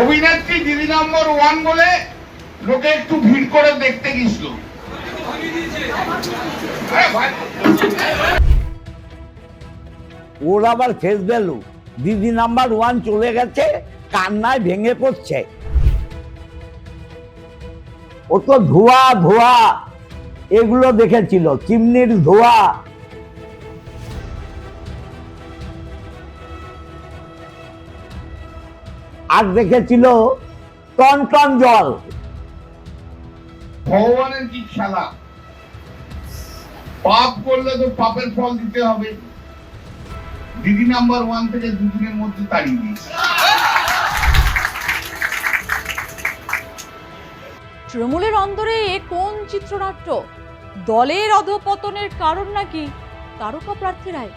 অভিনেত্রী দিদি নম্বর 1 বলে লোকে একটু ভিড় করে দেখতে গেছিল। ওর আবার ফেস ভ্যালু দিদি নাম্বার 1 চলে গেছে, কান্নায় ভেঙে পড়ছে। ও তো ধোয়া ধোয়া এগুলো দেখেছিল, চিমনির ধোয়া। আর দেখেছিল টন টন জল। ভগবানের কি খেলা, পাপ করলে তো পাপের ফল দিতে হবে। দিদি নাম্বার 1 থেকে দুদিনের মধ্যে তাড়িয়ে দিয়েছে। তৃণমূলের অন্তরে এ কোন চিত্রনাট্য? দলের অধপতনের কারণ নাকি তারকা প্রার্থীরাই?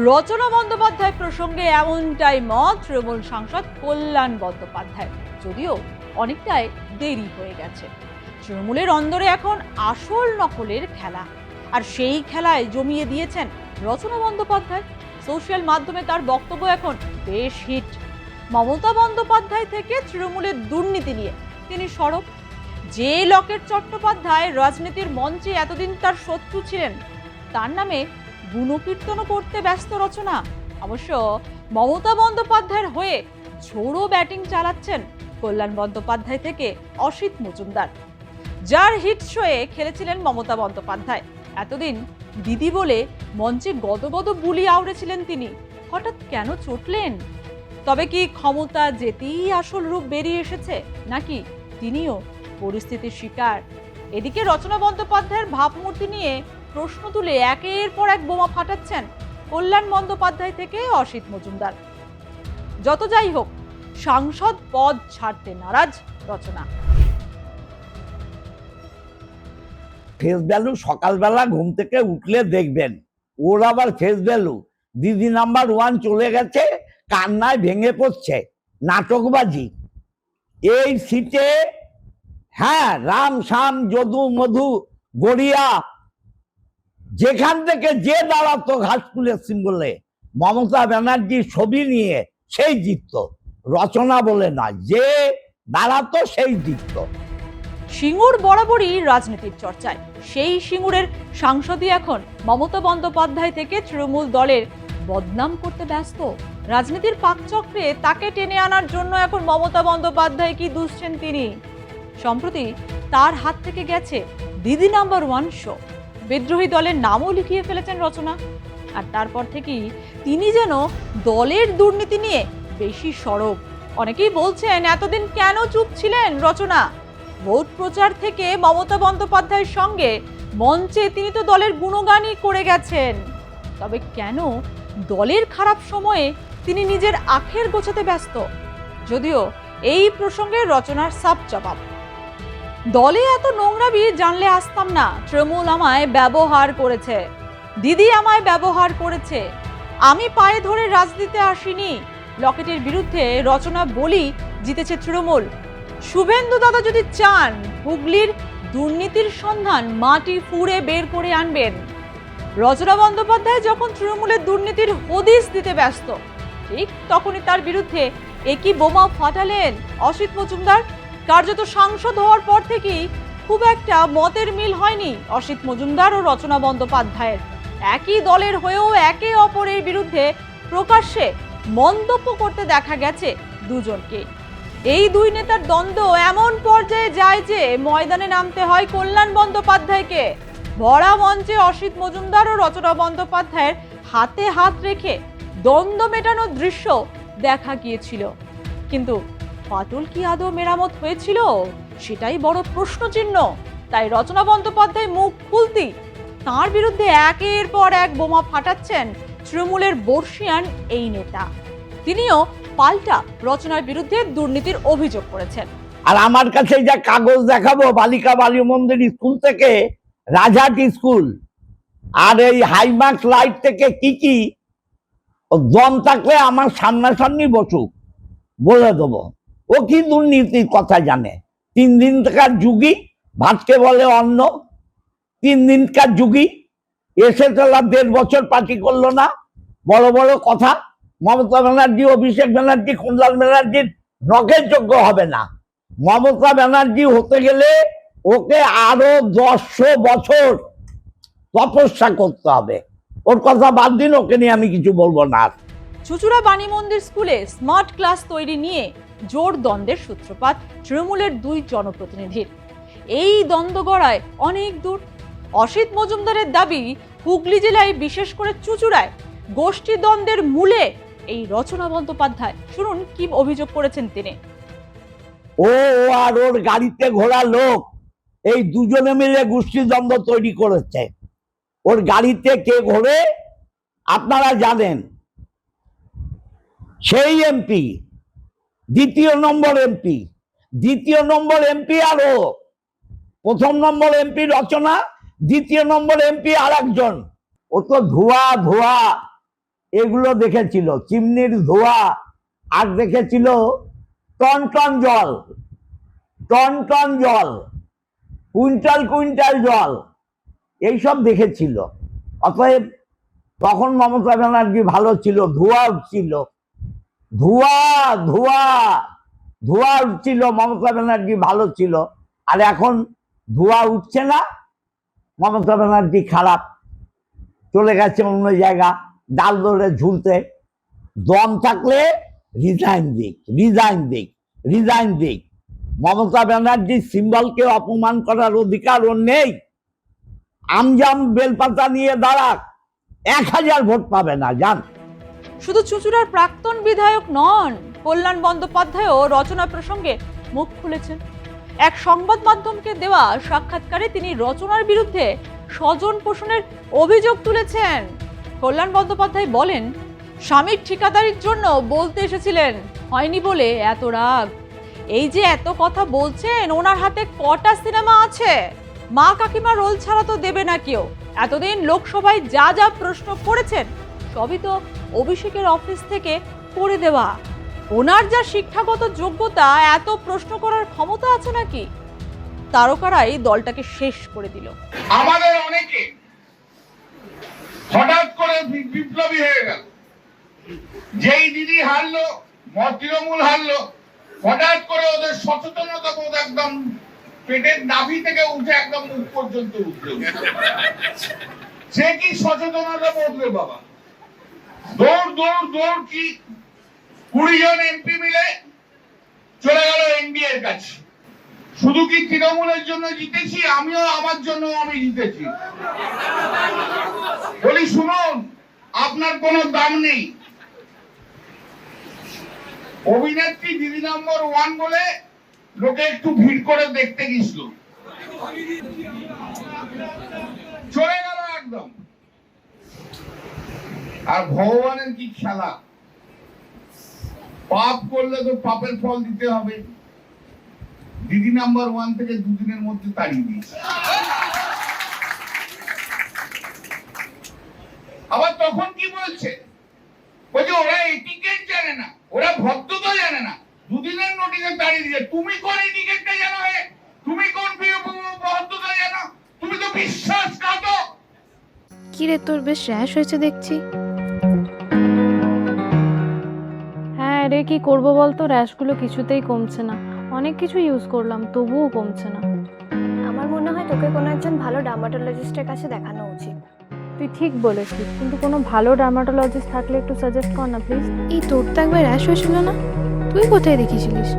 রচনা বন্দ্যোপাধ্যায় প্রসঙ্গে এমনটাই মত তৃণমূল সাংসদ কল্যাণ বন্দ্যোপাধ্যায়, যদিও অনেকটাই দেরি হয়ে গেছে। তৃণমূলের অন্দরে এখন আসল নকলের খেলা, আর সেই খেলায় জমিয়ে দিয়েছেন রচনা বন্দ্যোপাধ্যায়। সোশ্যাল মাধ্যমে তার বক্তব্য এখন বেশ হিট। মমতা বন্দ্যোপাধ্যায় থেকে তৃণমূলের দুর্নীতি নিয়ে তিনি সরব। যে লকেট চট্টোপাধ্যায় রাজনীতির মঞ্চে এতদিন তার শত্রু ছিলেন, তার নামে গুণকীর্তনও করতে ব্যস্ত রচনা। অবশ্য মমতা বন্দ্যোপাধ্যায়ের হয়ে ঝোড়ো ব্যাটিং চালাচ্ছেন কল্যাণ বন্দ্যোপাধ্যায় থেকে অসিত মজুমদার, যার হিট শোয়ে খেলেছিলেন মমতা বন্দ্যোপাধ্যায়। এতদিন দিদি বলে মঞ্চে গদগদ বুলি আওড়েছিলেন তিনি, হঠাৎ কেন চটলেন? তবে কি ক্ষমতা যেতেই আসল রূপ বেরিয়ে এসেছে, নাকি তিনিও পরিস্থিতির শিকার? এদিকে রচনা বন্দ্যোপাধ্যায়ের ভাবমূর্তি নিয়ে প্রশ্ন তুলে একের পর এক বোমা ফাটাচ্ছেন কল্যাণ বন্দ্যোপাধ্যায় থেকে অসিত মজুমদার। যত যাই হোক, সাংসদ পদ ছাড়তে নারাজ রচনা। ফেস ভ্যালু সকালবেলা ঘুম থেকে উঠলে দেখবেন, ওর আবার ফেস ভ্যালু দিদি নাম্বার 1 চলে গেছে, কান্নায় ভেঙে পড়ছে। নাটকবাজি এই সিটে। হ্যাঁ, রাম শাম যদু মধু গড়িয়া যেখান থেকে যে দাঁড়াতো ঘাসফুলের সিম্বলে মমতা ব্যানার্জির ছবি নিয়ে সেই জিতত। রচনা বলে না, যে দাঁড়াতো সেই জিতত। সিঙ্গুর বরাবরই রাজনীতির চর্চায়, সেই সিঙ্গুরের সাংসদই এখন মমতা বন্দ্যোপাধ্যায় থেকে তৃণমূল দলের বদনাম করতে ব্যস্ত। রাজনীতির পাকচক্রে তাকে টেনে আনার জন্য এখন মমতা বন্দ্যোপাধ্যায় কি দুষছেন তিনি। সম্প্রতি তার হাত থেকে গেছে দিদি নাম্বার 1 শো, বিদ্রোহী দলের নামও লিখিয়ে ফেলেছেন রচনা। আর তারপর থেকেই তিনি যেন দলের দুর্নীতি নিয়ে বেশি সরব। অনেকেই বলছেন, এতদিন কেন চুপ ছিলেন রচনা? ভোট প্রচার থেকে মমতা বন্দ্যোপাধ্যায়ের সঙ্গে মঞ্চে তিনি তো দলের গুণগানই করে গেছেন, তবে কেন দলের খারাপ সময়ে তিনি নিজের আখের গোছাতে ব্যস্ত? যদিও এই প্রসঙ্গে রচনার সাফ জবাব, দলে এত নোংরামি জানলে আসতাম না। তৃণমূল আমায় ব্যবহার করেছে, দিদি আমায় ব্যবহার করেছে, আমি পায়ে ধরে রাজনীতিতে আসিনি। লকেটের বিরুদ্ধে রচনা বলি জিতেছে তৃণমূল। শুভেন্দু দাদা যদি চান, হুগলির দুর্নীতির সন্ধান মাটি ফুঁড়ে বের করে আনবেন। রচনা বন্দ্যোপাধ্যায় যখন তৃণমূলের দুর্নীতির হদিস দিতে ব্যস্ত, ঠিক তখনই তার বিরুদ্ধে একই বোমা ফাটালেন অসিত মজুমদার। কার্যত সাংসদ হওয়ার পর থেকেই খুব একটা মতের মিল হয়নি অসিত মজুমদার ও রচনা বন্দ্যোপাধ্যায়ের। একই দলের হয়েও একে অপরের বিরুদ্ধে প্রকাশ্যে মন্তব্য করতে দেখা গেছে দুজনকে। এই দুই নেতার দ্বন্দ্ব এমন পর্যায়ে যায় যে ময়দানে নামতে হয় কল্যাণ বন্দ্যোপাধ্যায়কে। ভরা মঞ্চে অসিত মজুমদার ও রচনা বন্দ্যোপাধ্যায়ের হাতে হাত রেখে দ্বন্দ্ব মেটানোর দৃশ্য দেখা গিয়েছিল, কিন্তু ফাটল কি আদৌ মেরামত হয়েছিল, সেটাই বড় প্রশ্নচিহ্ন। তাই রচনা বন্দ্যোপাধ্যায় মুখ খুলতেই তাঁর বিরুদ্ধে একের পর এক বোমা ফাটাচ্ছেন তৃণমূলের বর্ষিয়ান এই নেতা। তিনিও পাল্টা রচনার বিরুদ্ধে দুর্নীতির অভিযোগ করেছেন। আর আমার কাছে যা কাগজ দেখাবো, বালিকা বালি মন্দির স্কুল থেকে রাজহাট স্কুল আর এই হাইমার্কস লাইট থেকে কি দম থাকলে আমার সামনাসামনি বসুক, বলে দেবো ও কি দুর্নীতির কথা জানে। 3 দিনকার যুগী, ভাতকে বলে অন্ন। 3 দিনকার যুগী এসে চলা 1.5 বছর পার্টি করলো না, বড় বড় কথা। মমতা ব্যানার্জি, অভিষেক ব্যানার্জি, কল্যাণ ব্যানার্জির নখের যোগ্য হবে না। মমতা ব্যানার্জি হতে গেলে ওকে আরো 100 বছর তপস্যা করতে হবে। ওর কথা বাদ দিন, ওকে নিয়ে আমি কিছু বলবো না। চুচুড়া বাণী মন্দির স্কুলে স্মার্ট ক্লাস তৈরি নিয়ে জোর দ্বন্দ্বের সূত্রপাত তৃণমূলের 2 জনপ্রতিনিধির। এই দ্বন্দ্ব গড়ায় অনেক দূর। অসিত মজুমদারের দাবি, হুগলি জেলায় বিশেষ করে চুচুড়ায় গোষ্ঠী দ্বন্দ্বের মূলে এই রচনা বন্দ্যোপাধ্যায়। শুনুন কি অভিযোগ করেছেন তিনি। ও আর ওর গাড়িতে ঘোড়া লোক এই দুজনে মিলে গোষ্ঠী দ্বন্দ্ব তৈরি করেছে। ওর গাড়িতে কে ঘোরে আপনারা জানেন। সেই এমপি, দ্বিতীয় নম্বর এমপি আর ও। প্রথম নম্বর এমপি রচনা, দ্বিতীয় নম্বর এমপি আর একজন। ও তো ধোঁয়া এগুলো দেখেছিল, চিমনির ধোঁয়া, আর দেখেছিল টন টন জল, কুইন্টাল জল, এইসব দেখেছিল। অতএব তখন মমতা ব্যানার্জি ভালো ছিল, ধোঁয়া উঠছিল, মমতা ব্যানার্জি ভালো ছিল। আর এখন ধোঁয়া উঠছে না, মমতা ব্যানার্জি খারাপ, চলে গেছে অন্য জায়গা ডাল ধরে ঝুলতে। দম থাকলে রিজাইন দিক। মমতা ব্যানার্জির সিম্বলকে অপমান করার অধিকার ওর নেই। আমজাম বেলপাতা নিয়ে দাঁড়াক, 1000 ভোট পাবে না, জান। শুধু চুচুড়ার প্রাক্তন বিধায়ক নন, কল্যাণ বন্দ্যোপাধ্যায়ও রচনা প্রসঙ্গে মুখ খুলেছেন। এক সংবাদ মাধ্যমকে দেওয়া সাক্ষাৎকারে তিনি রচনার বিরুদ্ধে স্বজন পোষণের অভিযোগ তুলেছেন। কল্যাণ বন্দ্যোপাধ্যায় বলেন, স্বামীর ঠিকাদারির জন্য বলতে এসেছিলেন, হয়নি বলে এত রাগ। এই যে এত কথা বলছেন, ওনার হাতে কটা সিনেমা আছে? মা কাকিমা রোল ছাড়া তো দেবে না কেউ। এতদিন লোকসভায় যা যা প্রশ্ন করেছেন সবই তো অভিষেকের অফিস থেকে করে দেওয়া। ওনার যা শিক্ষাগত যোগ্যতা, এত প্রশ্ন করার ক্ষমতা আছে নাকি? তারকারাই দলটাকে শেষ করে দিল। আমাদের অনেকে হঠাৎ করে বিপ্লবী হয়ে গেল। যেই দিদি হারলো, তৃণমূল হারলো, হঠাৎ করে ওদের সচেতনতা বোধ একদম পেটের নাভি থেকে উঠে একদম মুখ পর্যন্ত উঠলো। সে কি সচেতনতা বোধ বাবা? দৌড় কি 20 জন এমপি মিলে চলে গেল এনডিএর কাছে। শুধু কি তৃণমূলের জন্য জিতেছি? আমিও আমার জন্য আমি জিতেছি। বলি শুনুন, আপনার কোনো দাম নেই। অভিনেত্রী দিদি নম্বর 1 বলে লোকে একটু ভিড় করে দেখতে গেছিল, চলে গেল একদম। আর ভগবানের কি খেলা! পাপ করলে তো পাপের ফল দিতে হবে। দিদি নাম্বার 1 থেকে 2 দিনের মধ্যে তাড়িয়ে দিয়েছে। আবার তখন কি বলছে? বলছে ওরা এটিকেট জানে না, ওরা ভদ্রতা জানে না, 2 দিনের নোটিশে তাড়িয়ে দিয়েছে। তুমি কোন এটিকেটটা জানো? তুমি কোন ভদ্রতা জানো? তুমি তো বিশ্বাসঘাতক। কি রে, তোর বেশ র্যাশ হয়েছে দেখছি। হ্যাঁ রে, কি করবো বলতো, র্যাশগুলো কিছুতেই কমছে না। অনেক কিছু ইউজ করলাম, তবুও কমছে না। আমার মনে হয় তোকে কোনো একজন ভালো ডার্মাটোলজিস্টের কাছে দেখানো উচিত। তুই ঠিক বলেছিস, কিন্তু কোনো ভালো ডার্মাটোলজিস্ট থাকলে একটু সাজেস্ট কর না প্লিজ। এই তোর তো একবার র্যাশ হয়েছিল না? তুই কোথায় দেখিয়েছিলিস?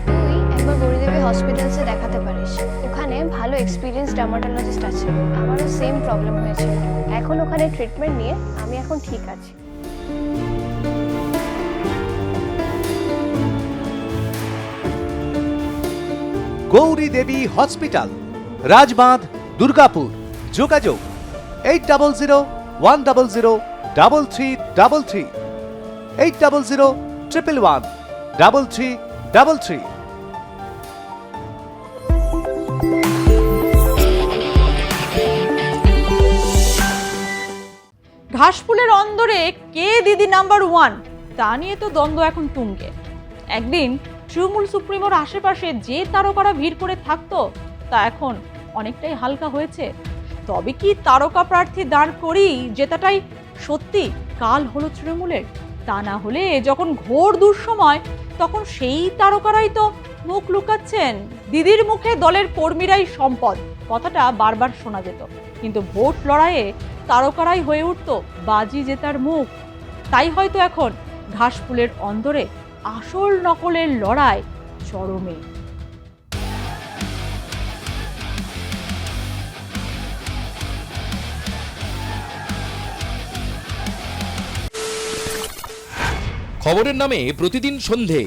তুই একবার গৌরীদেবী হসপিটালসে দেখাতে পারিস, ওখানে ভালো এক্সপিরিয়েন্স ডার্মাটোলজিস্ট আছে। আমারও সেম প্রবলেম হয়েছিল, এখন ওখানে ট্রিটমেন্ট নিয়ে আমি এখন ঠিক আছি। গৌরী দেবী হসপিটাল, রাজবাঁধ, দুর্গাপুর। যোগাযোগ 8001003333, 8001113333। ঘাসফুলের অন্দরে কে দিদি নাম্বার 1 তা নিয়ে তো দ্বন্দ্ব এখন তুঙ্গে। একদিন তৃণমূল সুপ্রিমোর আশেপাশে যে তারকারা ভিড় করে থাকতো, তা এখন অনেকটাই হালকা হয়েছে। তবে কি তারকা প্রার্থী দাঁড় করি জেতাটাই সত্যি কাল হলো তৃণমূলের? তা না হলে যখন ঘোর দুঃসময় তখন সেই তারকারাই তো মুখ লুকাচ্ছেন। দিদির মুখে দলের কর্মীরাই সম্পদ কথাটা বারবার শোনা যেত, কিন্তু ভোট লড়াইয়ে তারকারাই হয়ে উঠতো বাজি জেতার মুখ। তাই হয়তো এখন ঘাসফুলের অন্দরে আসল নকলের লড়াই চরমে। খবরের নামে প্রতিদিন সন্ধে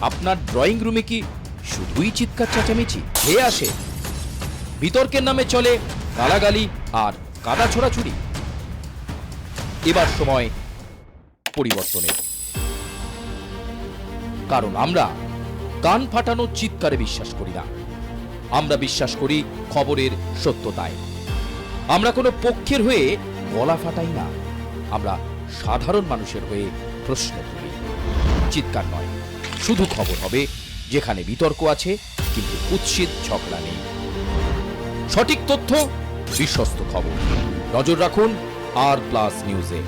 আপনার ড্রয়িং রুমে কি শুধুই চিৎকার চেঁচামেচি খেয়ে আসে? বিতর্কের নামে চলে গালাগালি আর কাদা ছোড়াছুড়ি। এবার সময় পরিবর্তনের, কারণ আমরা কান ফাটানো চিৎকারে বিশ্বাস করি না। আমরা বিশ্বাস করি খবরের সত্যতায়। আমরা কোনো পক্ষের হয়ে গলা ফাটাই না, আমরা সাধারণ মানুষের হয়ে প্রশ্ন তুলি। চিৎকার নয়, শুধু খবর হবে যেখানে বিতর্ক আছে কিন্তু কুৎসিত ঝগড়া নেই। সঠিক তথ্য, বিশ্বস্ত খবর। নজর রাখুন আর প্লাস নিউজে।